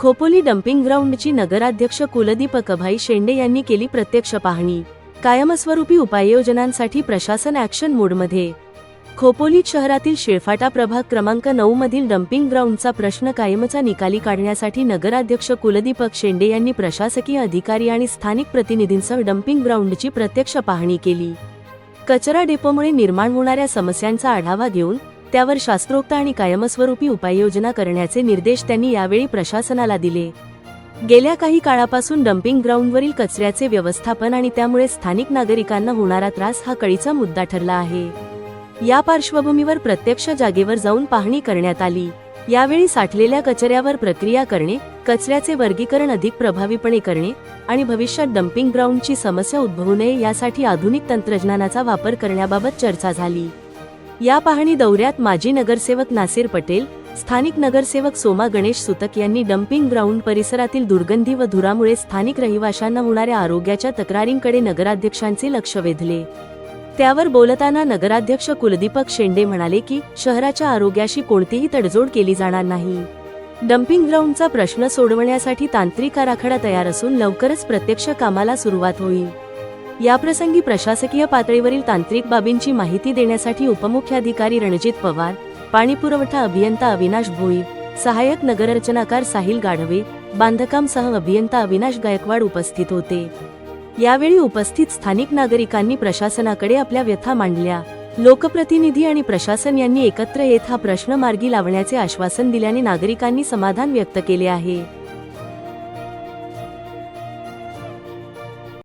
Khopoli dumping ग्राउंडची नगराध्यक्ष कुलदीप अभय शेंडे यांनी केली प्रत्यक्ष पाहणी। कायमस्वरूपी उपाययोजनांसाठी प्रशासन ॲक्शन मोडमध्ये। खोपोली शहरातील शेळफाटा प्रभाग क्रमांक 9 मधील डम्पिंग ग्राउंडचा प्रश्न कायमचा निकाली काढण्यासाठी नगराध्यक्ष कुलदीप शेंडे यांनी प्रशासकीय अधिकारी आणि स्थानिक प्रतिनिधींसह डम्पिंग ग्राउंडची प्रत्यक्ष पाहणी केली। कचरा डेपोमुळे निर्माण होणाऱ्या समस्यांचा आढावा घेऊन त्यावर शास्त्रोक्त आणि कायमस्वरूपी उपाययोजना करण्याचे निर्देश त्यांनी यावेळी प्रशासनाला दिले। गेल्या काही काळापासून डम्पिंग ग्राउंडवरील कचऱ्याचे व्यवस्थापन आणि त्यामुळे स्थानिक नागरिकांना होणारा त्रास हा कळीचा मुद्दा ठरला आहे। या पार्श्वभूमीवर प्रत्यक्ष जागेवर जाऊन पाहणी करण्यात आली। यावेळी साठलेल्या कचऱ्यावर प्रक्रिया करणे, कचऱ्याचे वर्गीकरण अधिक प्रभावीपणे करणे आणि भविष्यात डम्पिंग ग्राउंडची समस्या उद्भवू नये यासाठी आधुनिक तंत्रज्ञानाचा वापर करण्याबाबत चर्चा झाली। या पाहणी दौऱ्यात माजी नगरसेवक नासिर पटेल, स्थानिक नगरसेवक सोमा गणेश सुतक यांनी डम्पिंग ग्राउंड परिसरातील दुर्गंधी व धुरामुळे स्थानिक रहिवाशांना होणाऱ्या आरोग्याच्या तक्रारींकडे नगराध्यक्षांचे लक्ष वेधले। त्यावर बोलताना नगराध्यक्ष कुलदीप शेंडे म्हणाले की शहराच्या आरोग्याशी कोणतीही तडजोड केली जाणार नाही। डम्पिंग ग्राउंडचा प्रश्न सोडवण्यासाठी तांत्रिक आराखडा तयार असून लवकरच प्रत्यक्ष कामाला सुरुवात होईल। याप्रसंगी प्रशासकीय पातळीवरील तांत्रिक बाबींची माहिती देण्यासाठी उपमुख्याधिकारी रणजित पवार, पाणीपुरवठा अभियंता अविनाश भोई, सहाय्यक नगररचनाकार साहिल गाढवे, बांधकाम सह अभियंता अविनाश गायकवाड उपस्थित होते। यावेळी उपस्थित स्थानिक नागरिकांनी प्रशासनाकडे आपल्या व्यथा मांडल्या। लोकप्रतिनिधी आणि प्रशासन यांनी एकत्र येत हा प्रश्न मार्गी लावण्याचे आश्वासन दिल्याने नागरिकांनी समाधान व्यक्त केले आहे।